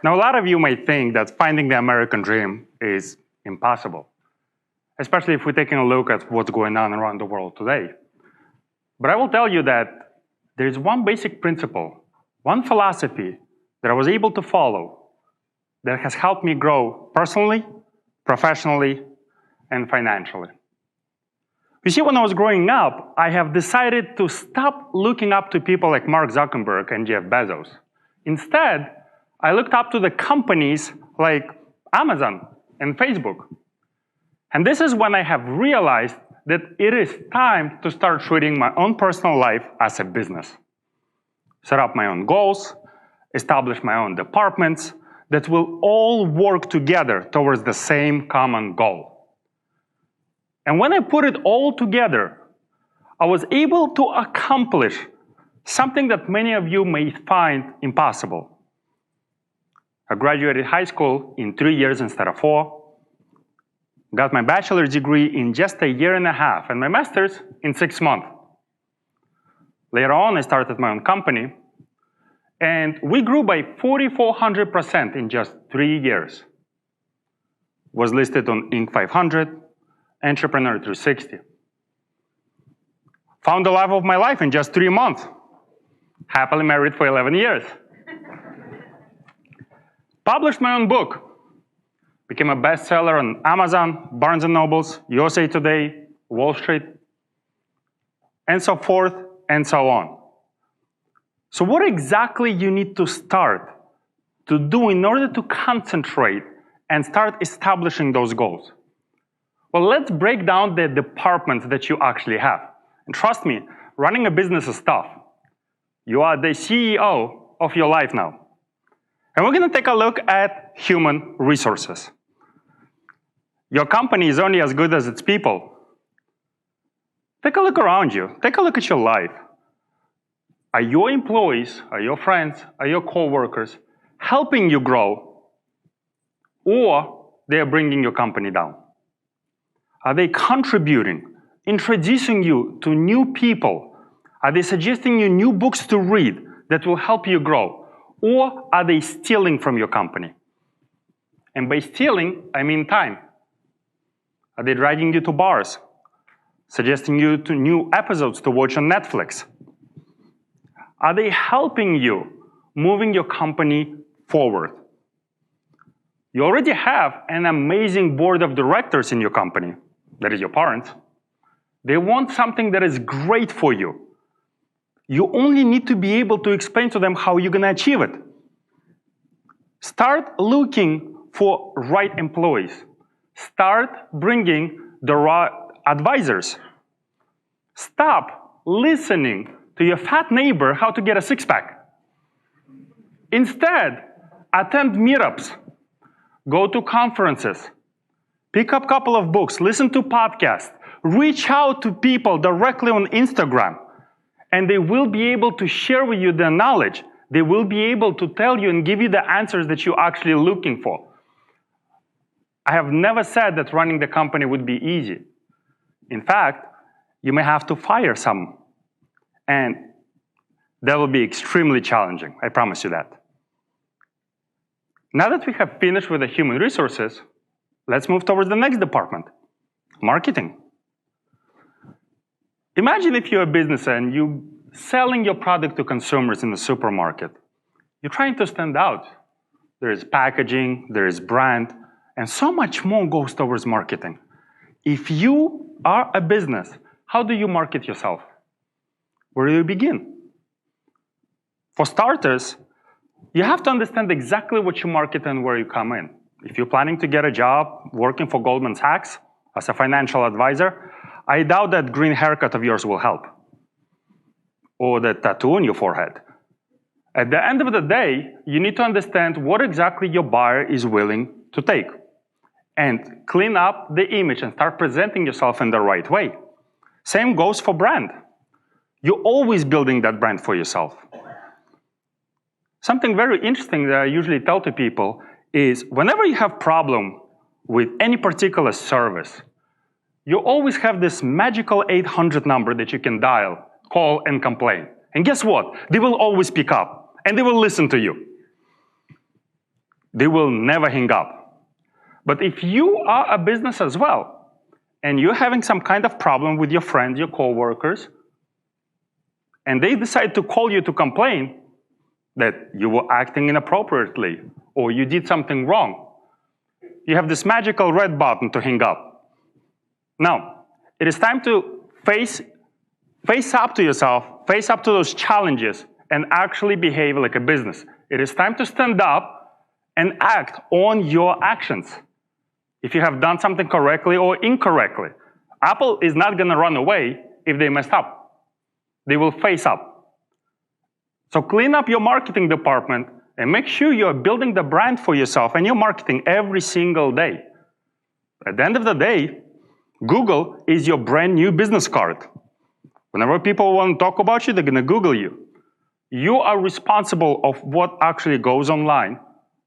Now, a lot of you might think that finding the American dream is impossible, especially if we're taking a look at what's going on around the world today. But I will tell you that there is one basic principle, one philosophy that I was able to follow that has helped me grow personally, professionally, and financially. You see, when I was growing up, I have decided to stop looking up to people like Mark Zuckerberg and Jeff Bezos. Instead, I looked up to the companies like Amazon and Facebook. And this is when I have realized that it is time to start treating my own personal life as a business. Set up my own goals, establish my own departments that will all work together towards the same common goal. And when I put it all together, I was able to accomplish something that many of you may find impossible. I graduated high school in 3 years instead of 4, got my bachelor's degree in just a year and a half, and my master's in 6 months. Later on, I started my own company, and we grew by 4,400% in just 3 years. Was listed on Inc. 500, Entrepreneur 360. Found the love of my life in just 3 months. Happily married for 11 years. Published my own book. Became a bestseller on Amazon, Barnes & Nobles, USA Today, Wall Street, and so forth and so on. So what exactly you need to start to do in order to concentrate and start establishing those goals? Well, let's break down the departments that you actually have. And trust me, running a business is tough. You are the CEO of your life now. And we're going to take a look at human resources. Your company is only as good as its people. Take a look around you. Take a look at your life. Are your employees, are your friends, are your coworkers helping you grow, or they are bringing your company down? Are they contributing, introducing you to new people? Are they suggesting you new books to read that will help you grow? Or are they stealing from your company? And by stealing, I mean time. Are they dragging you to bars? Suggesting you to new episodes to watch on Netflix? Are they helping you moving your company forward? You already have an amazing board of directors in your company. That is your parents. They want something that is great for you. You only need to be able to explain to them how you're going to achieve it. Start looking for right employees. Start bringing the right advisors. Stop listening to your fat neighbor how to get a six-pack. Instead, attend meetups. Go to conferences. Pick up a couple of books. Listen to podcasts. Reach out to people directly on Instagram. And they will be able to share with you their knowledge. They will be able to tell you and give you the answers that you're actually looking for. I have never said that running the company would be easy. In fact, you may have to fire some. And that will be extremely challenging. I promise you that. Now that we have finished with the human resources, let's move towards the next department, marketing. Imagine if you're a business and you're selling your product to consumers in the supermarket. You're trying to stand out. There is packaging, there is brand, and so much more goes towards marketing. If you are a business, how do you market yourself? Where do you begin? For starters, you have to understand exactly what you market and where you come in. If you're planning to get a job working for Goldman Sachs as a financial advisor, I doubt that green haircut of yours will help. Or the tattoo on your forehead. At the end of the day, you need to understand what exactly your buyer is willing to take. And clean up the image and start presenting yourself in the right way. Same goes for brand. You're always building that brand for yourself. Something very interesting that I usually tell to people is whenever you have a problem with any particular service, you always have this magical 800 number that you can dial, call, and complain. And guess what? They will always pick up, and they will listen to you. they will never hang up. But if you are a business as well, and you're having some kind of problem with your friends, your coworkers, and they decide to call you to complain that you were acting inappropriately or you did something wrong, you have this magical red button to hang up. Now, it is time to face up to yourself, face up to those challenges, and actually behave like a business. It is time to stand up and act on your actions. If you have done something correctly or incorrectly, Apple is not going to run away if they messed up. They will face up. So clean up your marketing department and make sure you're building the brand for yourself and your marketing every single day. At the end of the day, Google is your brand new business card. Whenever people want to talk about you, they're going to Google you. You are responsible of what actually goes online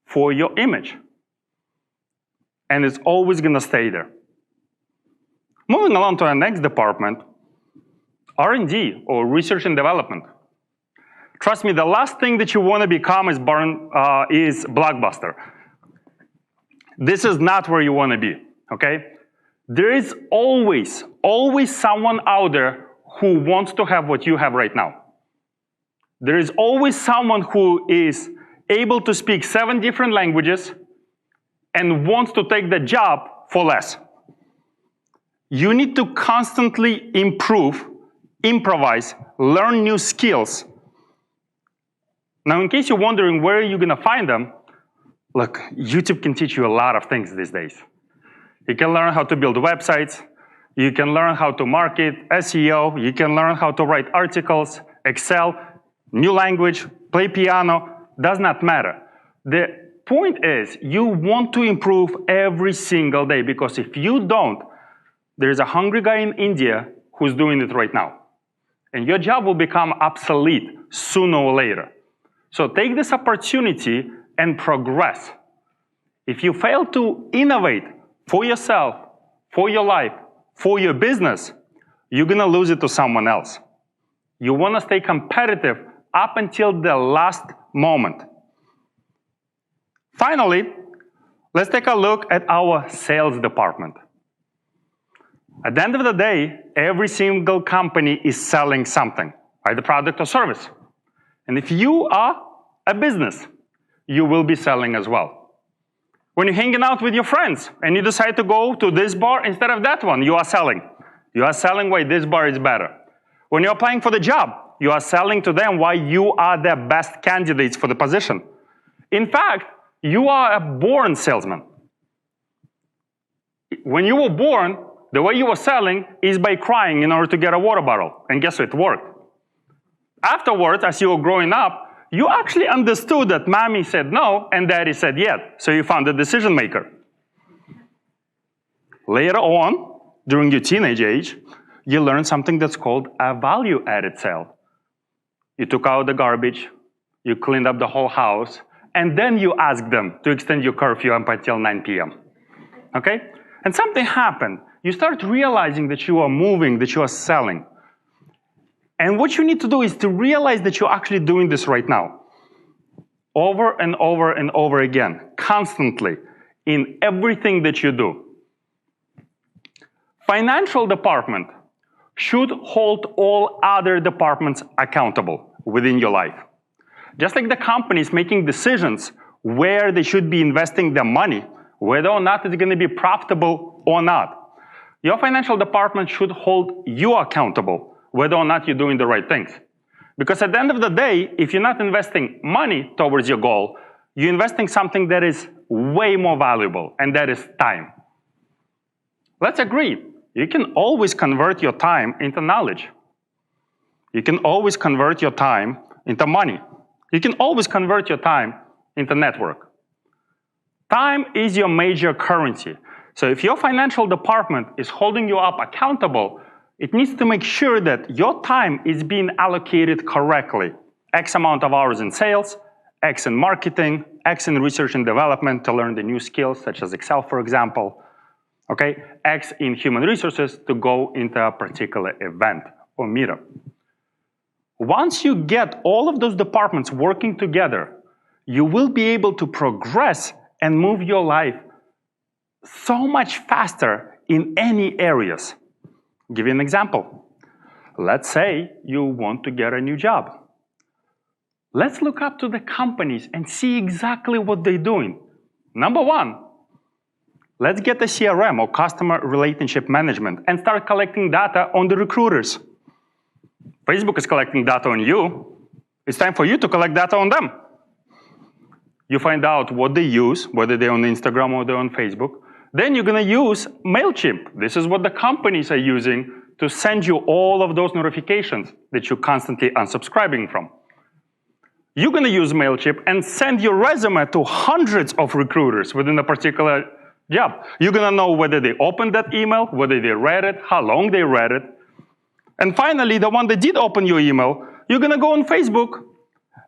for your image. And it's always going to stay there. Moving along to our next department, R&D, or research and development. Trust me, the last thing that you want to become is Blockbuster. This is not where you want to be, okay? There is always someone out there who wants to have what you have right now. There is always someone who is able to speak 7 different languages and wants to take the job for less. You need to constantly improve, improvise, learn new skills. Now, in case you're wondering where you're going to find them, look, YouTube can teach you a lot of things these days. You can learn how to build websites. You can learn how to market, SEO. You can learn how to write articles, Excel, new language, play piano. Does not matter. The point is, you want to improve every single day, because if you don't, there's a hungry guy in India who's doing it right now. And your job will become obsolete sooner or later. So take this opportunity and progress. If you fail to innovate for yourself, for your life, for your business, you're going to lose it to someone else. You want to stay competitive up until the last moment. Finally, let's take a look at our sales department. At the end of the day, every single company is selling something, either product or service. And if you are a business, you will be selling as well. When you're hanging out with your friends and you decide to go to this bar instead of that one, you are selling. You are selling why this bar is better. When you're applying for the job, you are selling to them why you are the best candidates for the position. In fact, you are a born salesman. When you were born, the way you were selling is by crying in order to get a water bottle. And guess what? It worked. Afterwards, as you were growing up, you actually understood that mommy said no and daddy said yes. So you found a decision maker. Later on, during your teenage age, you learned something that's called a value-added sale. You took out the garbage, you cleaned up the whole house, and then you asked them to extend your curfew up until 9 p.m. Okay? And something happened. You start realizing that you are moving, that you are selling. And what you need to do is to realize that you're actually doing this right now. Over and over and over again, constantly, in everything that you do. Financial department should hold all other departments accountable within your life. Just like the companies making decisions where they should be investing their money, whether or not it's going to be profitable or not. Your financial department should hold you accountable whether or not you're doing the right things. Because at the end of the day, if you're not investing money towards your goal, you're investing something that is way more valuable, and that is time. Let's agree, you can always convert your time into knowledge. You can always convert your time into money. You can always convert your time into network. Time is your major currency. So if your financial department is holding you up accountable, it needs to make sure that your time is being allocated correctly. X amount of hours in sales, X in marketing, X in research and development to learn the new skills, such as Excel, for example. Okay? X in human resources to go into a particular event or meetup. Once you get all of those departments working together, you will be able to progress and move your life so much faster in any areas. I'll give you an example. Let's say you want to get a new job. Let's look up to the companies and see exactly what they're doing. Number one, let's get a CRM or customer relationship management and start collecting data on the recruiters. Facebook is collecting data on you. It's time for you to collect data on them. You find out what they use, whether they're on Instagram or they're on Facebook. Then you're going to use MailChimp. This is what the companies are using to send you all of those notifications that you're constantly unsubscribing from. You're going to use MailChimp and send your resume to hundreds of recruiters within a particular job. You're going to know whether they opened that email, whether they read it, how long they read it. And finally, the one that did open your email, you're going to go on Facebook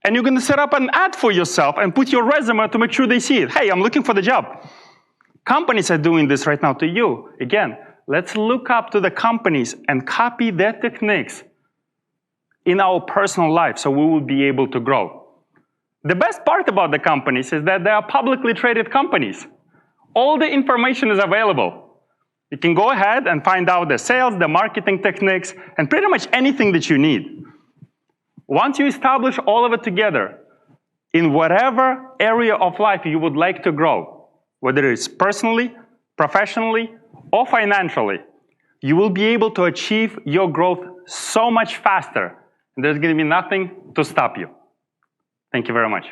and you're going to set up an ad for yourself and put your resume to make sure they see it. Hey, I'm looking for the job. Companies are doing this right now to you. Again, let's look up to the companies and copy their techniques in our personal life so we will be able to grow. The best part about the companies is that they are publicly traded companies. All the information is available. You can go ahead and find out the sales, the marketing techniques, and pretty much anything that you need. Once you establish all of it together, in whatever area of life you would like to grow, whether it's personally, professionally, or financially, you will be able to achieve your growth so much faster. And there's going to be nothing to stop you. Thank you very much.